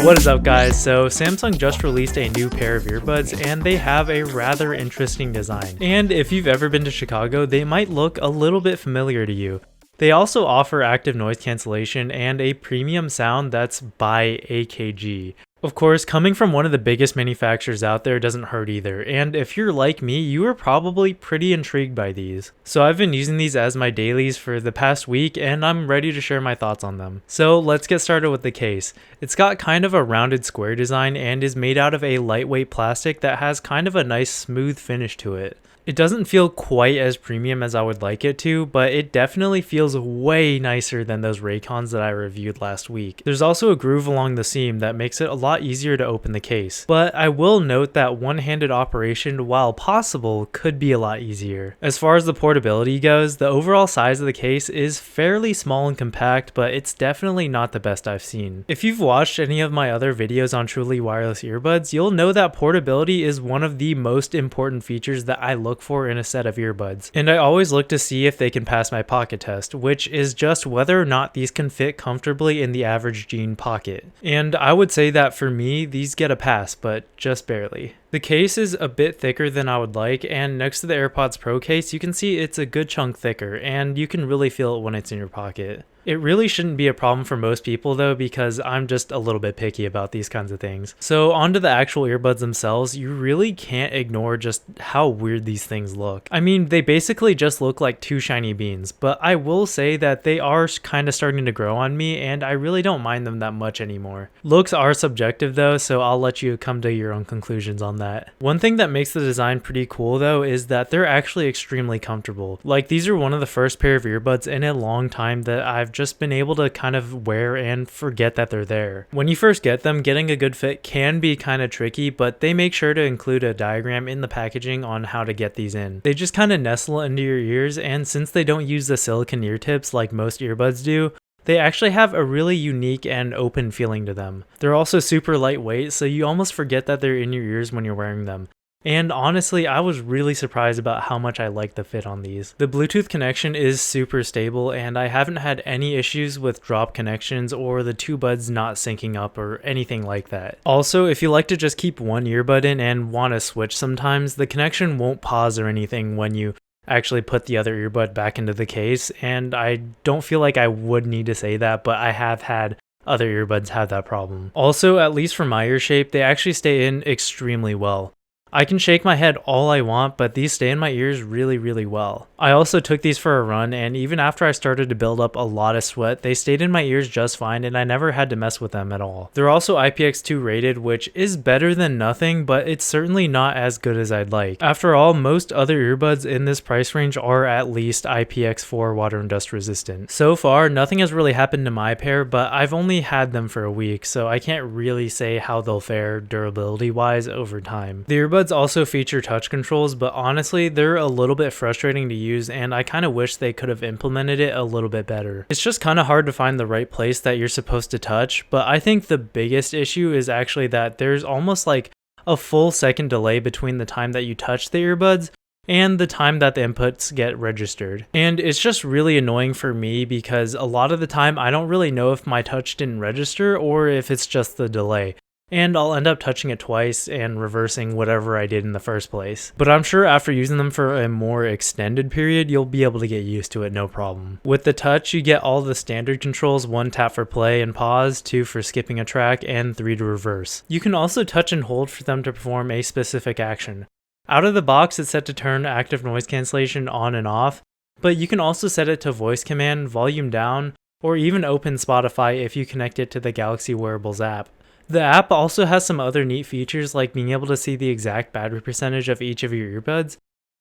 What is up, guys? So Samsung just released a new pair of earbuds and they have a rather interesting design. And if you've ever been to Chicago, they might look a little bit familiar to you. They also offer active noise cancellation and a premium sound that's by AKG. Of course, coming from one of the biggest manufacturers out there doesn't hurt either, and if you're like me, you are probably pretty intrigued by these. So I've been using these as my dailies for the past week, and I'm ready to share my thoughts on them. So let's get started with the case. It's got kind of a rounded square design and is made out of a lightweight plastic that has kind of a nice smooth finish to it. It doesn't feel quite as premium as I would like it to, but it definitely feels way nicer than those Raycons that I reviewed last week. There's also a groove along the seam that makes it a lot easier to open the case, but I will note that one-handed operation, while possible, could be a lot easier. As far as the portability goes, the overall size of the case is fairly small and compact, but it's definitely not the best I've seen. If you've watched any of my other videos on truly wireless earbuds, you'll know that portability is one of the most important features that I look for in a set of earbuds, and I always look to see if they can pass my pocket test, which is just whether or not these can fit comfortably in the average jean pocket. And I would say that for me, these get a pass, but just barely. The case is a bit thicker than I would like, and next to the AirPods Pro case, you can see it's a good chunk thicker, and you can really feel it when it's in your pocket. It really shouldn't be a problem for most people though, because I'm just a little bit picky about these kinds of things. So onto the actual earbuds themselves, you really can't ignore just how weird these things look. I mean, they basically just look like two shiny beans, but I will say that they are kind of starting to grow on me, and I really don't mind them that much anymore. Looks are subjective though, so I'll let you come to your own conclusions on that. One thing that makes the design pretty cool though is that they're actually extremely comfortable. Like, these are one of the first pair of earbuds in a long time that I've just been able to kind of wear and forget that they're there. When you first get them, getting a good fit can be kind of tricky, but they make sure to include a diagram in the packaging on how to get these in. They just kind of nestle into your ears, and since they don't use the silicone ear tips like most earbuds do, they actually have a really unique and open feeling to them. They're also super lightweight, so you almost forget that they're in your ears when you're wearing them. And honestly, I was really surprised about how much I like the fit on these. The Bluetooth connection is super stable, and I haven't had any issues with drop connections or the two buds not syncing up or anything like that. Also, if you like to just keep one earbud in and want to switch sometimes, the connection won't pause or anything when you actually put the other earbud back into the case, and I don't feel like I would need to say that, but I have had other earbuds have that problem. Also, at least for my ear shape, they actually stay in extremely well. I can shake my head all I want, but these stay in my ears really well. I also took these for a run, and even after I started to build up a lot of sweat, they stayed in my ears just fine, and I never had to mess with them at all. They're also IPX2 rated, which is better than nothing, but it's certainly not as good as I'd like. After all, most other earbuds in this price range are at least IPX4 water and dust resistant. So far, nothing has really happened to my pair, but I've only had them for a week, so I can't really say how they'll fare durability wise over time. The earbuds also feature touch controls, but honestly, they're a little bit frustrating to use, and I kind of wish they could have implemented it a little bit better. It's just kind of hard to find the right place that you're supposed to touch, but I think the biggest issue is actually that there's almost like a full second delay between the time that you touch the earbuds and the time that the inputs get registered. And it's just really annoying for me because a lot of the time I don't really know if my touch didn't register or if it's just the delay. And I'll end up touching it twice and reversing whatever I did in the first place. But I'm sure after using them for a more extended period, you'll be able to get used to it no problem. With the touch, you get all the standard controls: 1 tap for play and pause, 2 for skipping a track, and 3 to reverse. You can also touch and hold for them to perform a specific action. Out of the box, it's set to turn active noise cancellation on and off, but you can also set it to voice command, volume down, or even open Spotify if you connect it to the Galaxy Wearables app. The app also has some other neat features like being able to see the exact battery percentage of each of your earbuds,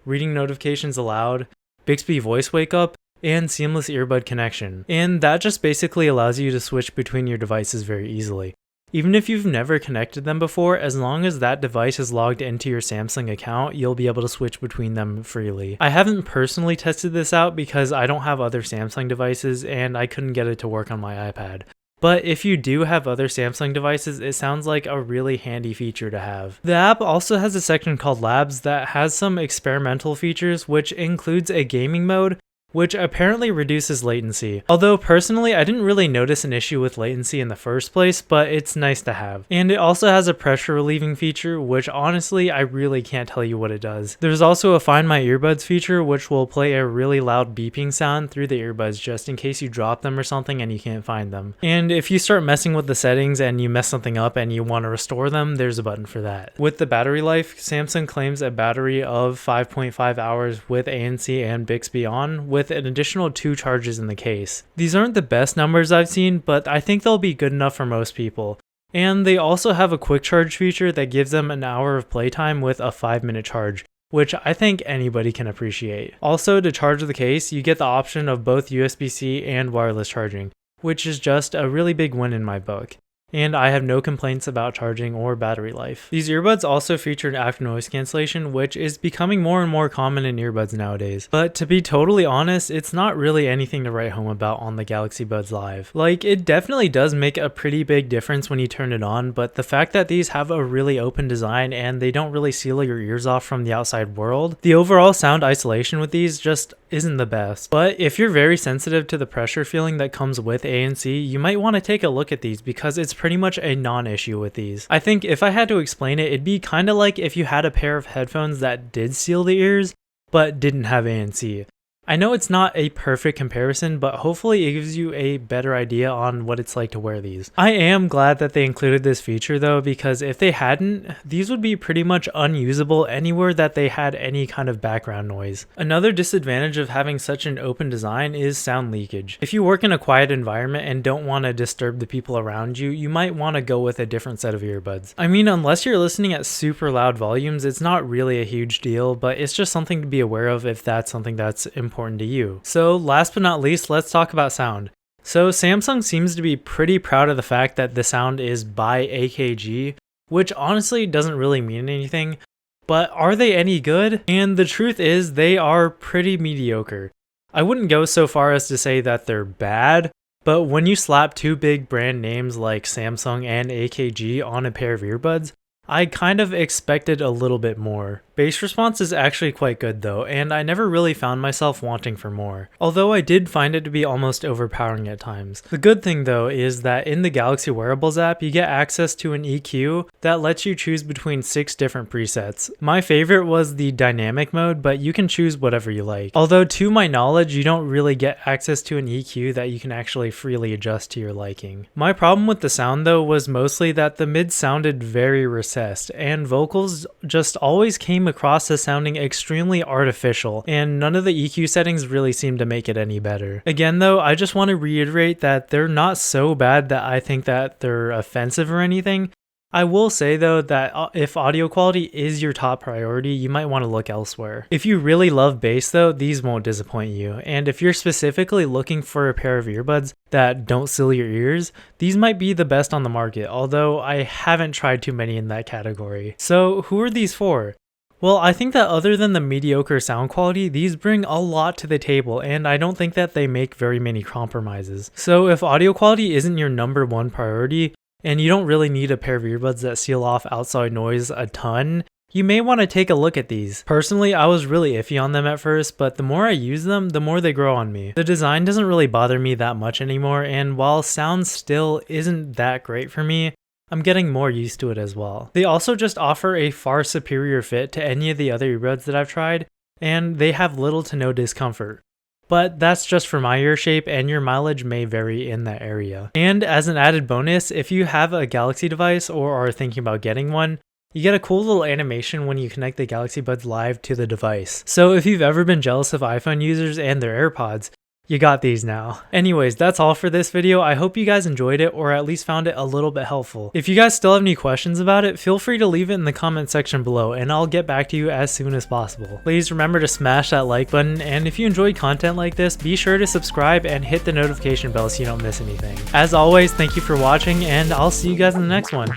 reading notifications aloud, Bixby voice wake up, and seamless earbud connection. And that just basically allows you to switch between your devices very easily. Even if you've never connected them before, as long as that device is logged into your Samsung account, you'll be able to switch between them freely. I haven't personally tested this out because I don't have other Samsung devices and I couldn't get it to work on my iPad. But if you do have other Samsung devices, it sounds like a really handy feature to have. The app also has a section called Labs that has some experimental features, which includes a gaming mode, which apparently reduces latency. Although personally, I didn't really notice an issue with latency in the first place, but it's nice to have. And it also has a pressure relieving feature, which honestly, I really can't tell you what it does. There's also a Find My Earbuds feature, which will play a really loud beeping sound through the earbuds just in case you drop them or something and you can't find them. And if you start messing with the settings and you mess something up and you want to restore them, there's a button for that. With the battery life, Samsung claims a battery of 5.5 hours with ANC and Bixby on, with an additional 2 charges in the case. These aren't the best numbers I've seen, but I think they'll be good enough for most people. And they also have a quick charge feature that gives them an hour of playtime with a 5-minute charge, which I think anybody can appreciate. Also, to charge the case, you get the option of both USB-C and wireless charging, which is just a really big win in my book. And I have no complaints about charging or battery life. These earbuds also featured active noise cancellation, which is becoming more and more common in earbuds nowadays. But to be totally honest, it's not really anything to write home about on the Galaxy Buds Live. Like, it definitely does make a pretty big difference when you turn it on, but the fact that these have a really open design and they don't really seal your ears off from the outside world, the overall sound isolation with these just isn't the best. But if you're very sensitive to the pressure feeling that comes with ANC, you might want to take a look at these because it's pretty much a non-issue with these. I think if I had to explain it, it'd be kind of like if you had a pair of headphones that did seal the ears, but didn't have ANC. I know it's not a perfect comparison, but hopefully it gives you a better idea on what it's like to wear these. I am glad that they included this feature though, because if they hadn't, these would be pretty much unusable anywhere that they had any kind of background noise. Another disadvantage of having such an open design is sound leakage. If you work in a quiet environment and don't want to disturb the people around you, you might want to go with a different set of earbuds. I mean, unless you're listening at super loud volumes, it's not really a huge deal, but it's just something to be aware of if that's something that's important to you. So last but not least, let's talk about sound. So Samsung seems to be pretty proud of the fact that the sound is by AKG, which honestly doesn't really mean anything, but are they any good? And the truth is they are pretty mediocre. I wouldn't go so far as to say that they're bad, but when you slap 2 big brand names like Samsung and AKG on a pair of earbuds, I kind of expected a little bit more. Bass response is actually quite good though, and I never really found myself wanting for more, although I did find it to be almost overpowering at times. The good thing though is that in the Galaxy Wearables app, you get access to an EQ that lets you choose between 6 different presets. My favorite was the dynamic mode, but you can choose whatever you like. Although to my knowledge, you don't really get access to an EQ that you can actually freely adjust to your liking. My problem with the sound though was mostly that the mids sounded very recessed, and vocals just always came across as sounding extremely artificial, and none of the EQ settings really seem to make it any better. Again though, I just want to reiterate that they're not so bad that I think that they're offensive or anything. I will say though that if audio quality is your top priority, you might want to look elsewhere. If you really love bass though, these won't disappoint you. And if you're specifically looking for a pair of earbuds that don't seal your ears, these might be the best on the market, although I haven't tried too many in that category. So who are these for? Well, I think that other than the mediocre sound quality, these bring a lot to the table, and I don't think that they make very many compromises. So if audio quality isn't your #1 priority, and you don't really need a pair of earbuds that seal off outside noise a ton, you may want to take a look at these. Personally, I was really iffy on them at first, but the more I use them, the more they grow on me. The design doesn't really bother me that much anymore, and while sound still isn't that great for me, I'm getting more used to it as well. They also just offer a far superior fit to any of the other earbuds that I've tried, and they have little to no discomfort. But that's just for my ear shape, and your mileage may vary in that area. And as an added bonus, if you have a Galaxy device or are thinking about getting one, you get a cool little animation when you connect the Galaxy Buds Live to the device. So if you've ever been jealous of iPhone users and their AirPods, You got these now. Anyways, that's all for this video. I hope you guys enjoyed it, or at least found it a little bit helpful. If you guys still have any questions about it, feel free to leave it in the comment section below and I'll get back to you as soon as possible. Please remember to smash that like button, and if you enjoy content like this, be sure to subscribe and hit the notification bell so you don't miss anything. As always, thank you for watching, and I'll see you guys in the next one.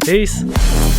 Peace!